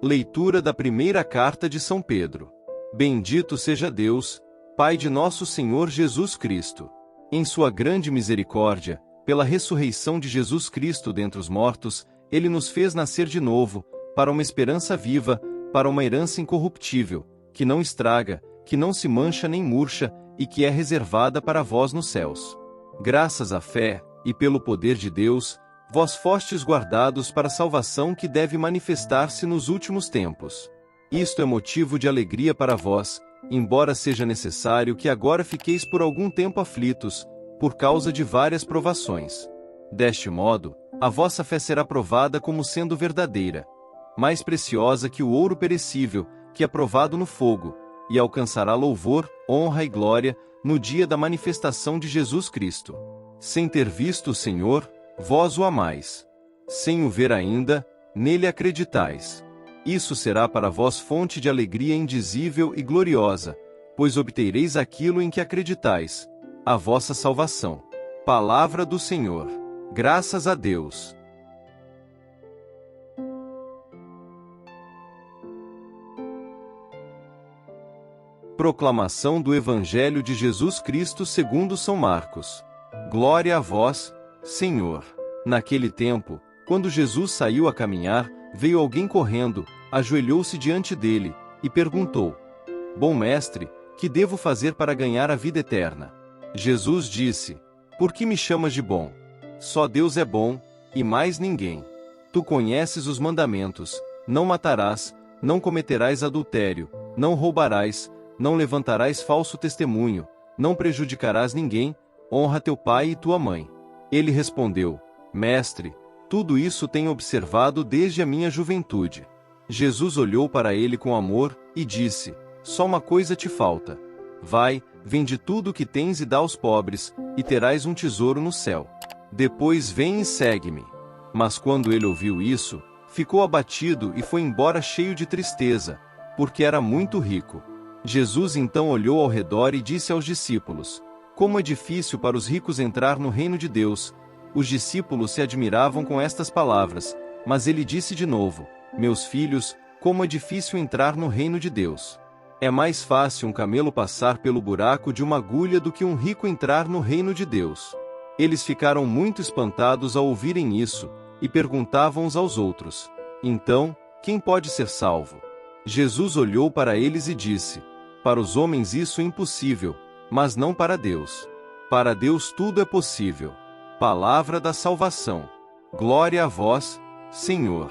Leitura da primeira carta de São Pedro. Bendito seja Deus, Pai de nosso Senhor Jesus Cristo. Em sua grande misericórdia, pela ressurreição de Jesus Cristo dentre os mortos, Ele nos fez nascer de novo, para uma esperança viva, para uma herança incorruptível, que não estraga, que não se mancha nem murcha, e que é reservada para vós nos céus. Graças à fé, e pelo poder de Deus, vós fostes guardados para a salvação que deve manifestar-se nos últimos tempos. Isto é motivo de alegria para vós, embora seja necessário que agora fiqueis por algum tempo aflitos, por causa de várias provações. Deste modo, a vossa fé será provada como sendo verdadeira, mais preciosa que o ouro perecível, que é provado no fogo, e alcançará louvor, honra e glória, no dia da manifestação de Jesus Cristo. Sem ter visto o Senhor, vós o amais. Sem o ver ainda, nele acreditais. Isso será para vós fonte de alegria indizível e gloriosa, pois obtereis aquilo em que acreditais, a vossa salvação. Palavra do Senhor. Graças a Deus. Proclamação do Evangelho de Jesus Cristo segundo São Marcos. Glória a vós, Senhor. Naquele tempo, quando Jesus saiu a caminhar, veio alguém correndo, ajoelhou-se diante dele, e perguntou: Bom mestre, que devo fazer para ganhar a vida eterna? Jesus disse: Por que me chamas de bom? Só Deus é bom, e mais ninguém. Tu conheces os mandamentos: não matarás, não cometerás adultério, não roubarás, não levantarás falso testemunho, não prejudicarás ninguém, honra teu pai e tua mãe. Ele respondeu: Mestre, tudo isso tenho observado desde a minha juventude. Jesus olhou para ele com amor, e disse: Só uma coisa te falta. Vai, vende tudo o que tens e dá aos pobres, e terás um tesouro no céu. Depois vem e segue-me. Mas quando ele ouviu isso, ficou abatido e foi embora cheio de tristeza, porque era muito rico. Jesus então olhou ao redor e disse aos discípulos: Como é difícil para os ricos entrar no reino de Deus. Os discípulos se admiravam com estas palavras, mas ele disse de novo: Meus filhos, como é difícil entrar no reino de Deus. É mais fácil um camelo passar pelo buraco de uma agulha do que um rico entrar no reino de Deus. Eles ficaram muito espantados ao ouvirem isso, e perguntavam uns aos outros: Então, quem pode ser salvo? Jesus olhou para eles e disse: Para os homens isso é impossível, mas não para Deus. Para Deus tudo é possível. Palavra da salvação. Glória a vós, Senhor.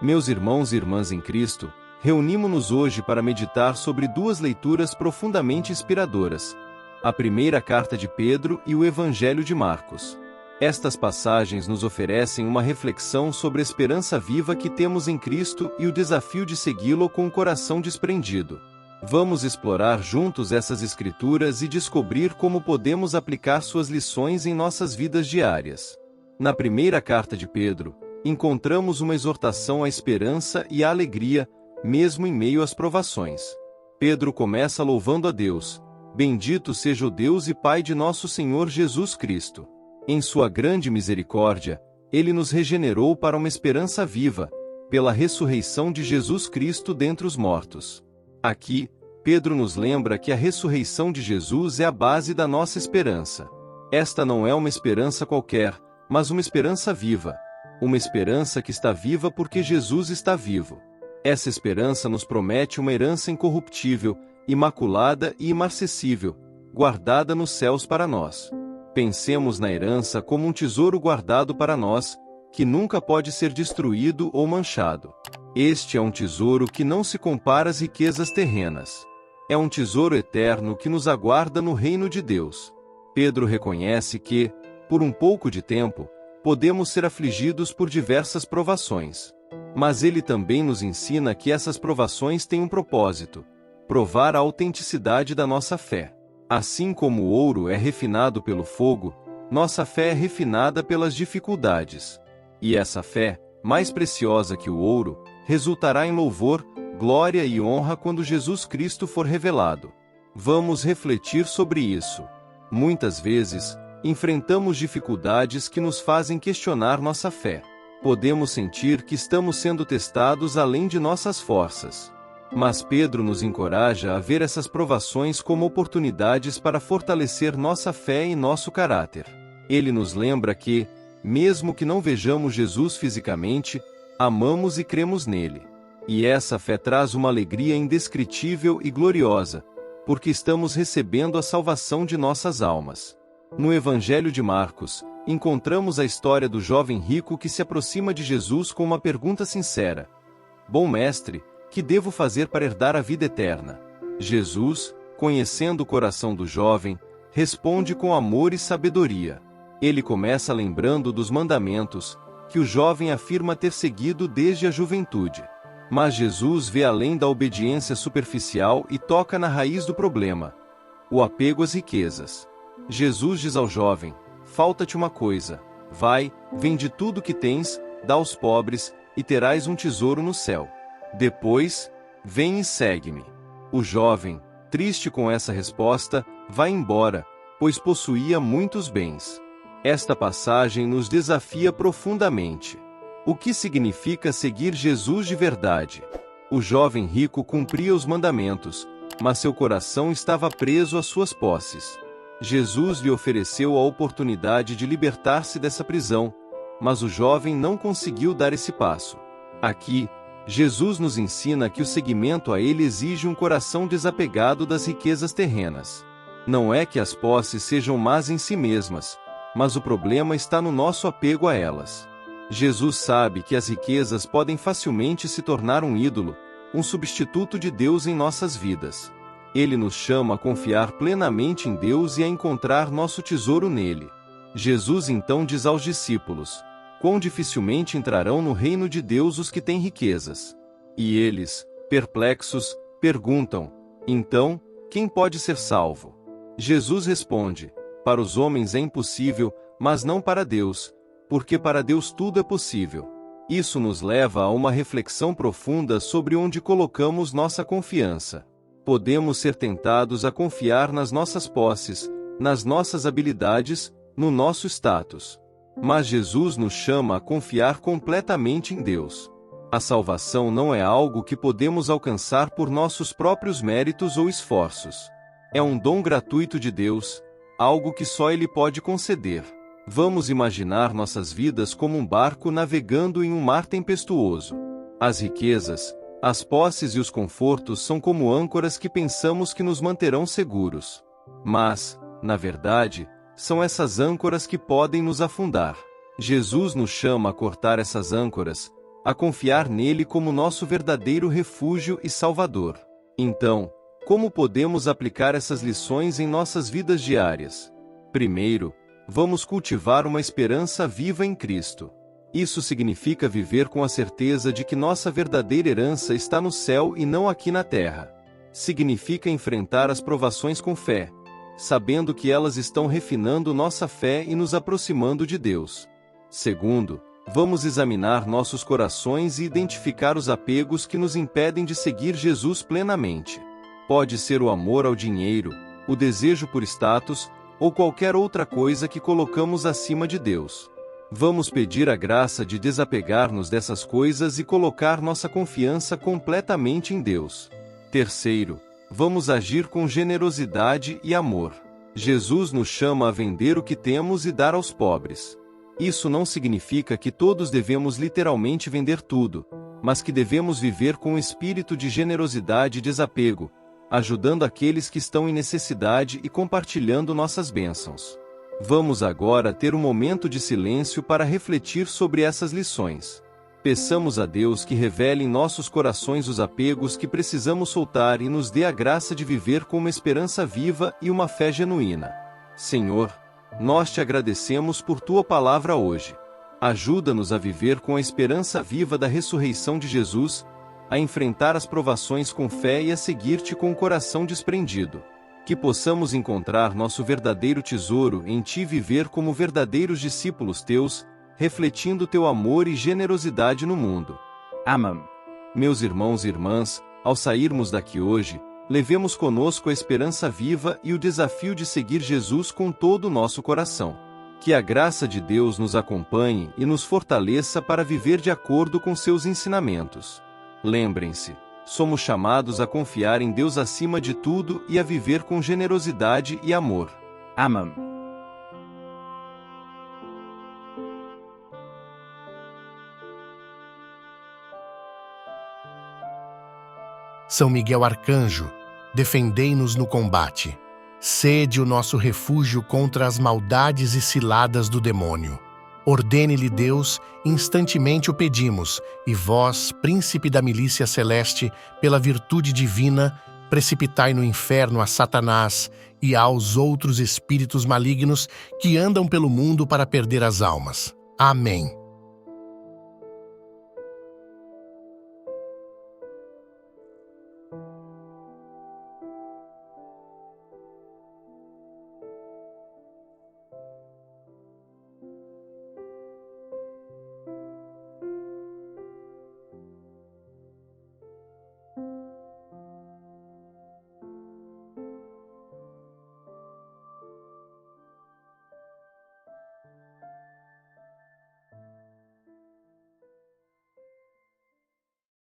Meus irmãos e irmãs em Cristo, reunimo-nos hoje para meditar sobre duas leituras profundamente inspiradoras: a primeira carta de Pedro e o Evangelho de Marcos. Estas passagens nos oferecem uma reflexão sobre a esperança viva que temos em Cristo e o desafio de segui-lo com o coração desprendido. Vamos explorar juntos essas escrituras e descobrir como podemos aplicar suas lições em nossas vidas diárias. Na primeira carta de Pedro, encontramos uma exortação à esperança e à alegria, mesmo em meio às provações. Pedro começa louvando a Deus: Bendito seja o Deus e Pai de nosso Senhor Jesus Cristo. Em sua grande misericórdia, Ele nos regenerou para uma esperança viva, pela ressurreição de Jesus Cristo dentre os mortos. Aqui, Pedro nos lembra que a ressurreição de Jesus é a base da nossa esperança. Esta não é uma esperança qualquer, mas uma esperança viva. Uma esperança que está viva porque Jesus está vivo. Essa esperança nos promete uma herança incorruptível, imaculada e imarcessível, guardada nos céus para nós. Pensemos na herança como um tesouro guardado para nós, que nunca pode ser destruído ou manchado. Este é um tesouro que não se compara às riquezas terrenas. É um tesouro eterno que nos aguarda no reino de Deus. Pedro reconhece que, por um pouco de tempo, podemos ser afligidos por diversas provações. Mas ele também nos ensina que essas provações têm um propósito: provar a autenticidade da nossa fé. Assim como o ouro é refinado pelo fogo, nossa fé é refinada pelas dificuldades. E essa fé, mais preciosa que o ouro, resultará em louvor, glória e honra quando Jesus Cristo for revelado. Vamos refletir sobre isso. Muitas vezes, Enfrentamos dificuldades que nos fazem questionar nossa fé. Podemos sentir que estamos sendo testados além de nossas forças. Mas Pedro nos encoraja a ver essas provações como oportunidades para fortalecer nossa fé e nosso caráter. Ele nos lembra que, mesmo que não vejamos Jesus fisicamente, amamos e cremos nele. E essa fé traz uma alegria indescritível e gloriosa, porque estamos recebendo a salvação de nossas almas. No Evangelho de Marcos, encontramos a história do jovem rico que se aproxima de Jesus com uma pergunta sincera: Bom mestre, que devo fazer para herdar a vida eterna? Jesus, conhecendo o coração do jovem, responde com amor e sabedoria. Ele começa lembrando dos mandamentos, que o jovem afirma ter seguido desde a juventude. Mas Jesus vê além da obediência superficial e toca na raiz do problema: o apego às riquezas. Jesus diz ao jovem: falta-te uma coisa. Vai, vende tudo o que tens, dá aos pobres, e terás um tesouro no céu. Depois, vem e segue-me. O jovem, triste com essa resposta, vai embora, pois possuía muitos bens. Esta passagem nos desafia profundamente. O que significa seguir Jesus de verdade? O jovem rico cumpria os mandamentos, mas seu coração estava preso às suas posses. Jesus lhe ofereceu a oportunidade de libertar-se dessa prisão, mas o jovem não conseguiu dar esse passo. Aqui, Jesus nos ensina que o seguimento a ele exige um coração desapegado das riquezas terrenas. Não é que as posses sejam más em si mesmas, mas o problema está no nosso apego a elas. Jesus sabe que as riquezas podem facilmente se tornar um ídolo, um substituto de Deus em nossas vidas. Ele nos chama a confiar plenamente em Deus e a encontrar nosso tesouro nele. Jesus então diz aos discípulos: quão dificilmente entrarão no reino de Deus os que têm riquezas. E eles, perplexos, perguntam: então, quem pode ser salvo? Jesus responde: para os homens é impossível, mas não para Deus, porque para Deus tudo é possível. Isso nos leva a uma reflexão profunda sobre onde colocamos nossa confiança. Podemos ser tentados a confiar nas nossas posses, nas nossas habilidades, no nosso status. Mas Jesus nos chama a confiar completamente em Deus. A salvação não é algo que podemos alcançar por nossos próprios méritos ou esforços. É um dom gratuito de Deus, algo que só Ele pode conceder. Vamos imaginar nossas vidas como um barco navegando em um mar tempestuoso. As riquezas, as posses e os confortos são como âncoras que pensamos que nos manterão seguros. Mas, na verdade, são essas âncoras que podem nos afundar. Jesus nos chama a cortar essas âncoras, a confiar nele como nosso verdadeiro refúgio e salvador. Então, como podemos aplicar essas lições em nossas vidas diárias? Primeiro, vamos cultivar uma esperança viva em Cristo. Isso significa viver com a certeza de que nossa verdadeira herança está no céu e não aqui na terra. Significa enfrentar as provações com fé, sabendo que elas estão refinando nossa fé e nos aproximando de Deus. Segundo, vamos examinar nossos corações e identificar os apegos que nos impedem de seguir Jesus plenamente. Pode ser o amor ao dinheiro, o desejo por status, ou qualquer outra coisa que colocamos acima de Deus. Vamos pedir a graça de desapegar-nos dessas coisas e colocar nossa confiança completamente em Deus. Terceiro, vamos agir com generosidade e amor. Jesus nos chama a vender o que temos e dar aos pobres. Isso não significa que todos devemos literalmente vender tudo, mas que devemos viver com um espírito de generosidade e desapego, ajudando aqueles que estão em necessidade e compartilhando nossas bênçãos. Vamos agora ter um momento de silêncio para refletir sobre essas lições. Peçamos a Deus que revele em nossos corações os apegos que precisamos soltar e nos dê a graça de viver com uma esperança viva e uma fé genuína. Senhor, nós te agradecemos por tua palavra hoje. Ajuda-nos a viver com a esperança viva da ressurreição de Jesus, a enfrentar as provações com fé e a seguir-te com o coração desprendido. Que possamos encontrar nosso verdadeiro tesouro em ti e viver como verdadeiros discípulos teus, refletindo teu amor e generosidade no mundo. Amém. Meus irmãos e irmãs, ao sairmos daqui hoje, levemos conosco a esperança viva e o desafio de seguir Jesus com todo o nosso coração. Que a graça de Deus nos acompanhe e nos fortaleça para viver de acordo com seus ensinamentos. Lembrem-se, somos chamados a confiar em Deus acima de tudo e a viver com generosidade e amor. Amém. São Miguel Arcanjo, defendei-nos no combate. Sede o nosso refúgio contra as maldades e ciladas do demônio. Ordene-lhe Deus, instantemente o pedimos, e vós, príncipe da milícia celeste, pela virtude divina, precipitai no inferno a Satanás e aos outros espíritos malignos que andam pelo mundo para perder as almas. Amém.